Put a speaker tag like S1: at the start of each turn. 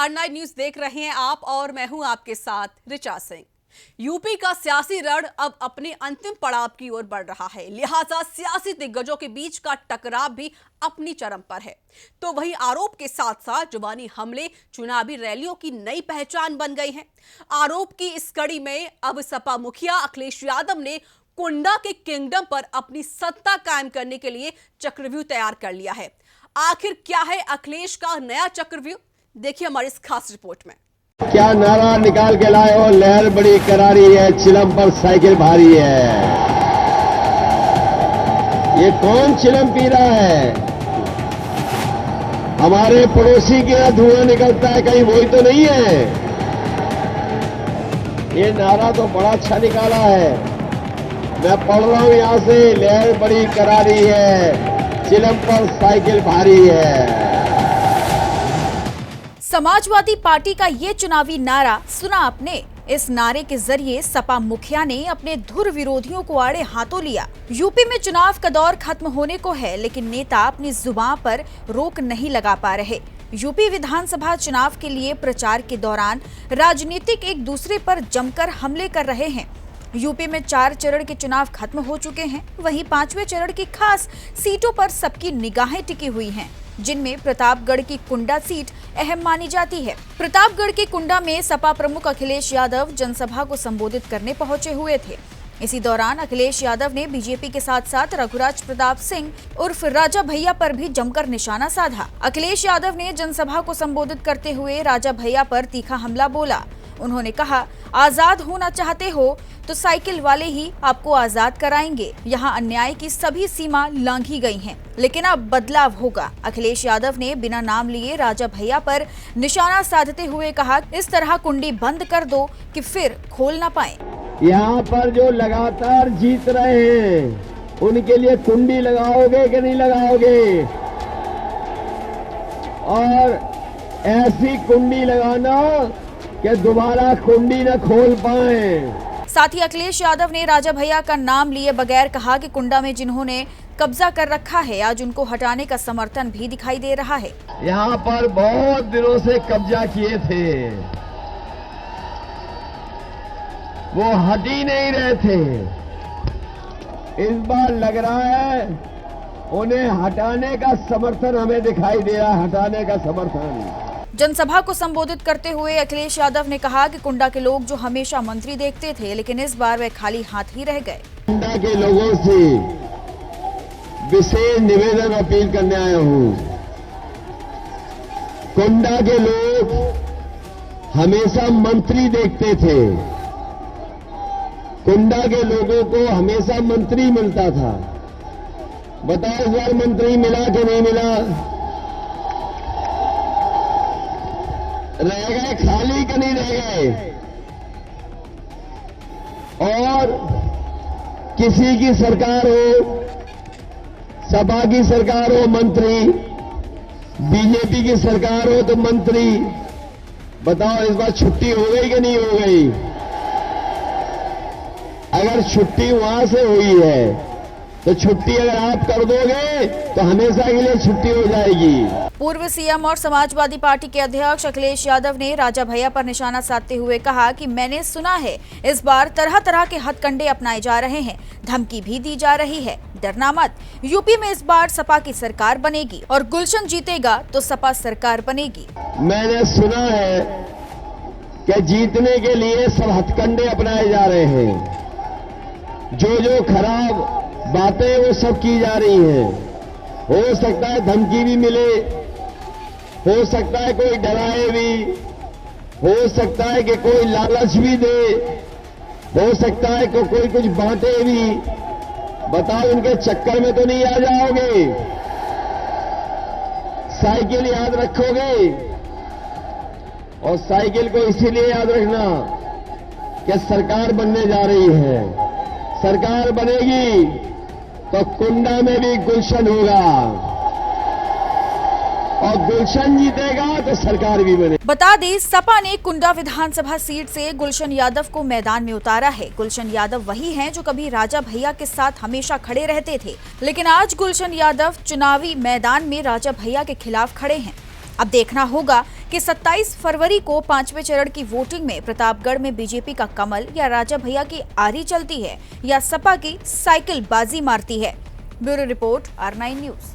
S1: R9 news देख रहे हैं आप और मैं हूं आपके साथ ऋचा सिंह। यूपी का सियासी रण अब अपने अंतिम पड़ाव की ओर बढ़ रहा है, लिहाजा सियासी दिग्गजों के बीच का टकराव भी अपनी चरम पर है। तो वहीं आरोप के साथ साथ जुबानी हमले चुनावी रैलियों की नई पहचान बन गए हैं। आरोप की इस कड़ी में अब सपा मुखिया अखिलेश यादव ने कुंडा के किंगडम पर अपनी सत्ता कायम करने के लिए चक्रव्यूह तैयार कर लिया है। आखिर क्या है अखिलेश का नया चक्रव्यूह, देखिए हमारी इस खास रिपोर्ट में।
S2: क्या नारा निकाल के लाए हो, लहर बड़ी करारी है, चिलम पर साइकिल भारी है। ये कौन चिलम पी रहा है? हमारे पड़ोसी के यहां धुआं निकलता है, कहीं वही तो नहीं है? ये नारा तो बड़ा अच्छा निकाला है। मैं पढ़ रहा हूं यहां से, लहर बड़ी करारी है, चिलम पर साइकिल भारी है।
S3: समाजवादी पार्टी का ये चुनावी नारा सुना आपने। इस नारे के जरिए सपा मुखिया ने अपने धुर विरोधियों को आड़े हाथों लिया। यूपी में चुनाव का दौर खत्म होने को है, लेकिन नेता अपनी जुबान पर रोक नहीं लगा पा रहे। यूपी विधानसभा चुनाव के लिए प्रचार के दौरान राजनीतिक एक दूसरे पर जमकर हमले कर रहे हैं। यूपी में 4 चरण के चुनाव खत्म हो चुके हैं, वहीं 5वें चरण की खास सीटों पर सबकी निगाहें टिकी हुई हैं, जिनमें प्रतापगढ़ की कुंडा सीट अहम मानी जाती है। प्रतापगढ़ के कुंडा में सपा प्रमुख अखिलेश यादव जनसभा को संबोधित करने पहुंचे हुए थे। इसी दौरान अखिलेश यादव ने बीजेपी के साथ साथ रघुराज प्रताप सिंह उर्फ राजा भैया पर भी जमकर निशाना साधा। अखिलेश यादव ने जनसभा को संबोधित करते हुए राजा भैया पर तीखा हमला बोला। उन्होंने कहा, आजाद होना चाहते हो तो साइकिल वाले ही आपको आजाद कराएंगे। यहाँ अन्याय की सभी सीमा लांघी गई हैं, लेकिन अब बदलाव होगा। अखिलेश यादव ने बिना नाम लिए राजा भैया पर निशाना साधते हुए कहा, इस तरह कुंडी बंद कर दो कि फिर खोल ना पाए।
S2: यहाँ पर जो लगातार जीत रहे हैं, उनके लिए कुंडी लगाओगे कि नहीं लगाओगे? और ऐसी कुंडी लगाना कि दोबारा कुंडी न खोल पाए।
S3: साथ ही अखिलेश यादव ने राजा भैया का नाम लिए बगैर कहा कि कुंडा में जिन्होंने कब्जा कर रखा है, आज उनको हटाने का समर्थन भी दिखाई दे रहा है।
S2: यहाँ पर बहुत दिनों से कब्जा किए थे, वो हट ही नहीं रहे थे। इस बार लग रहा है उन्हें हटाने का समर्थन हमें दिखाई दे रहा है, हटाने का समर्थन।
S3: जनसभा को संबोधित करते हुए अखिलेश यादव ने कहा कि कुंडा के लोग जो हमेशा मंत्री देखते थे, लेकिन इस बार वे खाली हाथ ही रह गए।
S2: कुंडा के लोगों से विशेष निवेदन अपील करने आया हूं। कुंडा के लोग हमेशा मंत्री देखते थे, कुंडा के लोगों को हमेशा मंत्री मिलता था। बताओ इस बार मंत्री मिला कि नहीं मिला? रह गए खाली कि नहीं रह गए? और किसी की सरकार हो, सपा की सरकार हो मंत्री, बीजेपी की सरकार हो तो मंत्री। बताओ इस बार छुट्टी हो गई कि नहीं हो गई? अगर छुट्टी वहां से हुई है तो छुट्टी अगर आप कर दोगे तो हमेशा के लिए छुट्टी हो जाएगी।
S3: पूर्व सीएम और समाजवादी पार्टी के अध्यक्ष अखिलेश यादव ने राजा भैया पर निशाना साधते हुए कहा कि मैंने सुना है इस बार तरह तरह के हथकंडे अपनाए जा रहे हैं, धमकी भी दी जा रही है। डरना मत, यूपी में इस बार सपा की सरकार बनेगी और गुलशन जीतेगा तो सपा सरकार बनेगी।
S2: मैंने सुना है कि जीतने के लिए सब हथकंडे अपनाए जा रहे हैं, जो खराब बातें वो सब की जा रही हैं। हो सकता है धमकी भी मिले, हो सकता है कोई डराए भी, हो सकता है कि कोई लालच भी दे, हो सकता है कि कोई कुछ बांटे भी। बताओ इनके चक्कर में तो नहीं आ जाओगे? साइकिल याद रखोगे? और साइकिल को इसीलिए याद रखना कि सरकार बनने जा रही है। सरकार बनेगी तो कुंडा में भी गुलशन होगा और गुलशन जीतेगा तो सरकार भी बनेगी।
S3: बता दें, सपा ने कुंडा विधानसभा सीट से गुलशन यादव को मैदान में उतारा है। गुलशन यादव वही हैं जो कभी राजा भैया के साथ हमेशा खड़े रहते थे, लेकिन आज गुलशन यादव चुनावी मैदान में राजा भैया के खिलाफ खड़े हैं। अब देखना होगा कि 27 फरवरी को 5वें चरण की वोटिंग में प्रतापगढ़ में बीजेपी का कमल या राजा भैया की आरी चलती है या सपा की साइकिल बाजी मारती है। Bureau report R9 news.